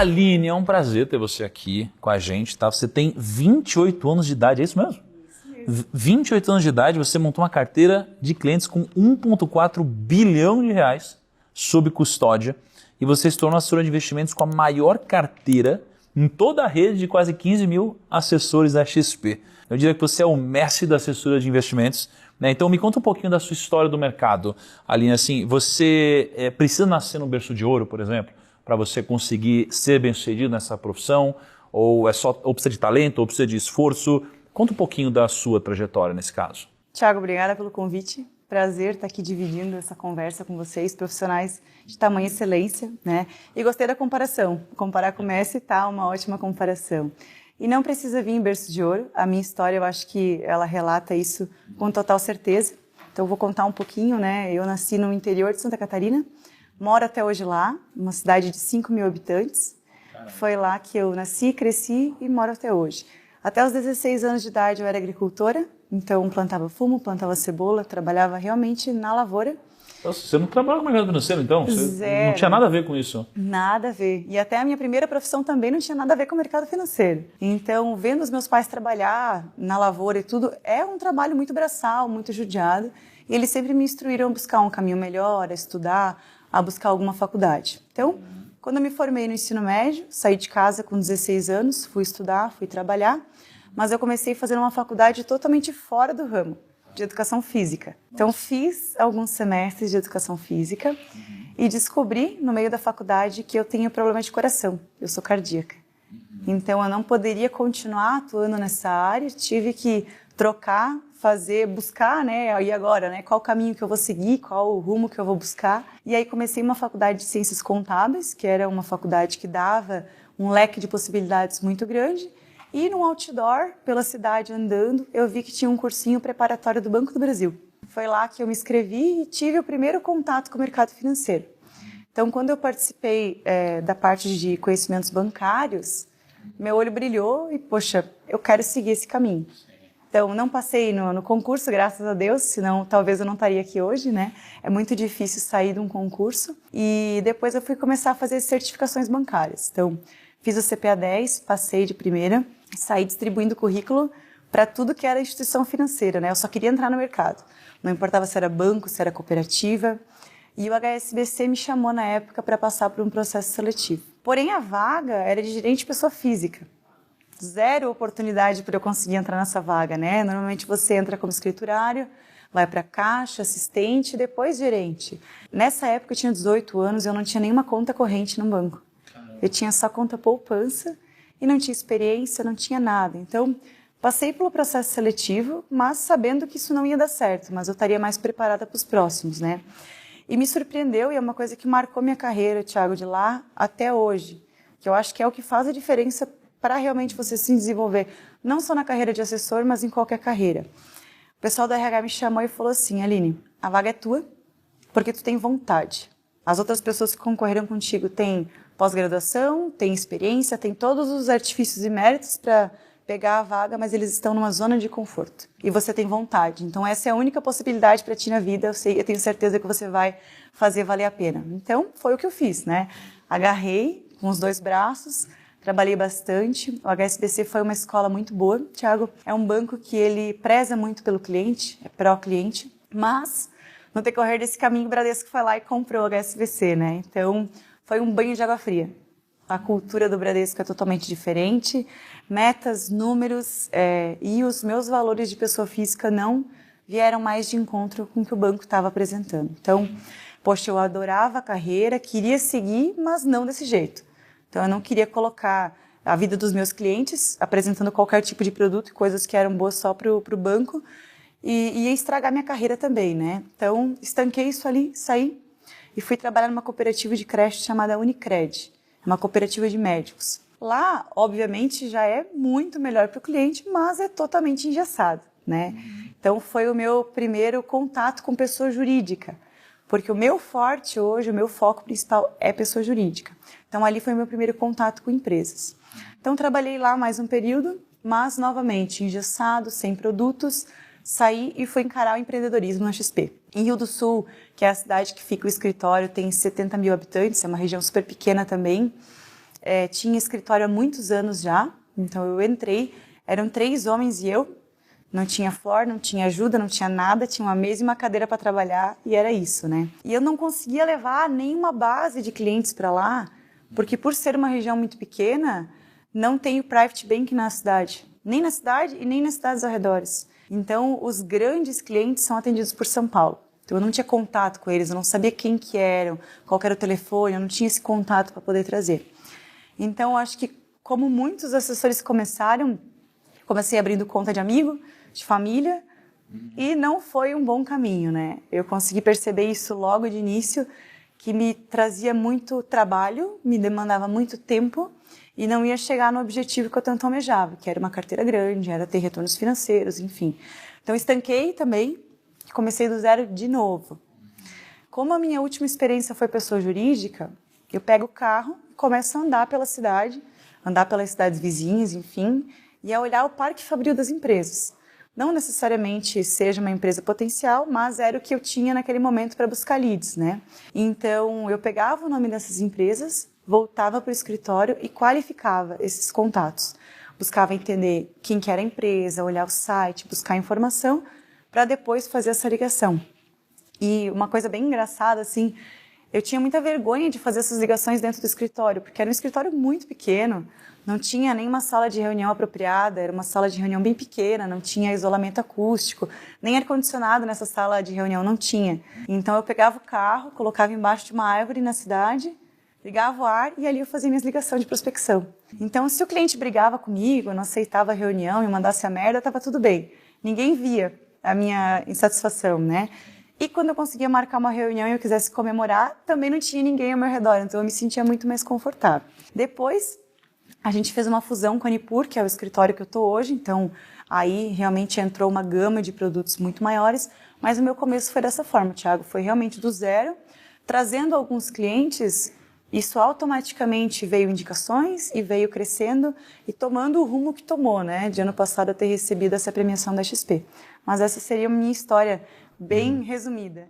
Aline, é um prazer ter você aqui com a gente, tá? Você tem 28 anos de idade, é isso mesmo? Isso mesmo. 28 anos de idade, você montou uma carteira de clientes com 1,4 bilhão de reais sob custódia e você se tornou assessora de investimentos com a maior carteira em toda a rede de quase 15 mil assessores da XP. Eu diria que você é o mestre da assessoria de investimentos, né? Então me conta um pouquinho da sua história do mercado. Aline, assim, você precisa nascer no berço de ouro, por exemplo, para você conseguir ser bem-sucedido nessa profissão? Ou precisa de talento, ou precisa de esforço? Conta um pouquinho da sua trajetória nesse caso. Tiago, obrigada pelo convite. Prazer estar aqui dividindo essa conversa com vocês, profissionais de tamanha excelência, né? E gostei da comparação. Comparar com o Messi tá uma ótima comparação. E não precisa vir em berço de ouro. A minha história, eu acho que ela relata isso com total certeza. Então, eu vou contar um pouquinho, né? Eu nasci no interior de Santa Catarina, moro até hoje lá, uma cidade de 5 mil habitantes. Caramba. Foi lá que eu nasci, cresci e moro até hoje. Até os 16 anos de idade eu era agricultora, então plantava fumo, plantava cebola, trabalhava realmente na lavoura. Nossa, você não trabalha com mercado financeiro, então? Zero. Não tinha nada a ver com isso? Nada a ver. E até a minha primeira profissão também não tinha nada a ver com o mercado financeiro. Então, vendo os meus pais trabalhar na lavoura e tudo, é um trabalho muito braçal, muito judiado. E eles sempre me instruíram a buscar um caminho melhor, a estudar, a buscar alguma faculdade. Então, quando eu me formei no ensino médio, saí de casa com 16 anos, fui estudar, fui trabalhar, mas eu comecei fazendo uma faculdade totalmente fora do ramo, de educação física. Então, fiz alguns semestres de educação física e descobri, no meio da faculdade, que eu tenho problema de coração, eu sou cardíaca. Então, eu não poderia continuar atuando nessa área, tive que trocar, buscar, né, e agora, né, qual o caminho que eu vou seguir, qual o rumo que eu vou buscar. E aí comecei uma faculdade de Ciências Contábeis, que era uma faculdade que dava um leque de possibilidades muito grande. E num outdoor, pela cidade andando, eu vi que tinha um cursinho preparatório do Banco do Brasil. Foi lá que eu me inscrevi e tive o primeiro contato com o mercado financeiro. Então, quando eu participei da parte de conhecimentos bancários, meu olho brilhou e, poxa, eu quero seguir esse caminho. Então, não passei no concurso, graças a Deus, senão talvez eu não estaria aqui hoje, né? É muito difícil sair de um concurso. E depois eu fui começar a fazer certificações bancárias. Então, fiz o CPA 10, passei de primeira, saí distribuindo currículo para tudo que era instituição financeira, né? Eu só queria entrar no mercado. Não importava se era banco, se era cooperativa. E o HSBC me chamou na época para passar por um processo seletivo. Porém, a vaga era de gerente de pessoa física. Zero oportunidade para eu conseguir entrar nessa vaga, né? Normalmente você entra como escriturário, vai para caixa, assistente e depois gerente. Nessa época eu tinha 18 anos e eu não tinha nenhuma conta corrente no banco. Eu tinha só conta poupança e não tinha experiência, não tinha nada. Então, passei pelo processo seletivo, mas sabendo que isso não ia dar certo, mas eu estaria mais preparada para os próximos, né? E me surpreendeu e é uma coisa que marcou minha carreira, Tiago, de lá até hoje, que eu acho que é o que faz a diferença para realmente você se desenvolver, não só na carreira de assessor, mas em qualquer carreira. O pessoal da RH me chamou e falou assim: Aline, a vaga é tua porque tu tem vontade. As outras pessoas que concorreram contigo têm pós-graduação, têm experiência, têm todos os artifícios e méritos para pegar a vaga, mas eles estão numa zona de conforto. E você tem vontade. Então, essa é a única possibilidade para ti na vida. Eu tenho certeza que você vai fazer valer a pena. Então, foi o que eu fiz, né? Agarrei com os dois braços, trabalhei bastante. O HSBC foi uma escola muito boa, Tiago. É um banco que ele preza muito pelo cliente, é pró-cliente, mas no decorrer desse caminho, o Bradesco foi lá e comprou o HSBC, né? Então, foi um banho de água fria. A cultura do Bradesco é totalmente diferente, metas, números e os meus valores de pessoa física não vieram mais de encontro com o que o banco estava apresentando. Então, poxa, eu adorava a carreira, queria seguir, mas não desse jeito. Então, eu não queria colocar a vida dos meus clientes apresentando qualquer tipo de produto e coisas que eram boas só para o banco e ia estragar minha carreira também, né? Então, estanquei isso ali, saí e fui trabalhar numa cooperativa de crédito chamada Unicred, uma cooperativa de médicos. Lá, obviamente, já é muito melhor para o cliente, mas é totalmente engessado, né? Então, foi o meu primeiro contato com pessoa jurídica, porque o meu forte hoje, o meu foco principal é pessoa jurídica. Então, ali foi o meu primeiro contato com empresas. Então, trabalhei lá mais um período, mas, novamente, engessado, sem produtos, saí e fui encarar o empreendedorismo na XP. Em Rio do Sul, que é a cidade que fica o escritório, tem 70 mil habitantes, é uma região super pequena também. tinha escritório há muitos anos já, então eu entrei, eram 3 homens e eu, não tinha floor, não tinha ajuda, não tinha nada, tinha uma mesa e uma cadeira para trabalhar e era isso, né? E eu não conseguia levar nenhuma base de clientes para lá, porque por ser uma região muito pequena, não tem o private bank na cidade, nem na cidade e nem nas cidades arredores. Então, os grandes clientes são atendidos por São Paulo. Então, eu não tinha contato com eles, eu não sabia quem que eram, qual que era o telefone, eu não tinha esse contato para poder trazer. Então, eu acho que, como muitos assessores começaram, comecei abrindo conta de amigo, de família, e não foi um bom caminho, né? Eu consegui perceber isso logo de início, que me trazia muito trabalho, me demandava muito tempo, e não ia chegar no objetivo que eu tanto almejava, que era uma carteira grande, era ter retornos financeiros, enfim. Então, estanquei também, comecei do zero de novo. Como a minha última experiência foi pessoa jurídica, eu pego o carro e começo a andar pela cidade, andar pelas cidades vizinhas, enfim, e a olhar o parque fabril das empresas. Não necessariamente seja uma empresa potencial, mas era o que eu tinha naquele momento para buscar leads, né? Então, eu pegava o nome dessas empresas, voltava para o escritório e qualificava esses contatos. Buscava entender quem que era a empresa, olhar o site, buscar informação, para depois fazer essa ligação. E uma coisa bem engraçada, assim, eu tinha muita vergonha de fazer essas ligações dentro do escritório, porque era um escritório muito pequeno, não tinha nenhuma sala de reunião apropriada, era uma sala de reunião bem pequena, não tinha isolamento acústico, nem ar-condicionado nessa sala de reunião, não tinha. Então eu pegava o carro, colocava embaixo de uma árvore na cidade, ligava o ar e ali eu fazia minhas ligações de prospecção. Então se o cliente brigava comigo, não aceitava a reunião e mandasse a merda, estava tudo bem. Ninguém via a minha insatisfação, né? E quando eu conseguia marcar uma reunião e eu quisesse comemorar, também não tinha ninguém ao meu redor, então eu me sentia muito mais confortável. Depois, a gente fez uma fusão com a Nipur, que é o escritório que eu estou hoje, então aí realmente entrou uma gama de produtos muito maiores, mas o meu começo foi dessa forma, Thiago, foi realmente do zero, trazendo alguns clientes, isso automaticamente veio indicações e veio crescendo e tomando o rumo que tomou, né? De ano passado eu ter recebido essa premiação da XP. Mas essa seria a minha história bem resumida.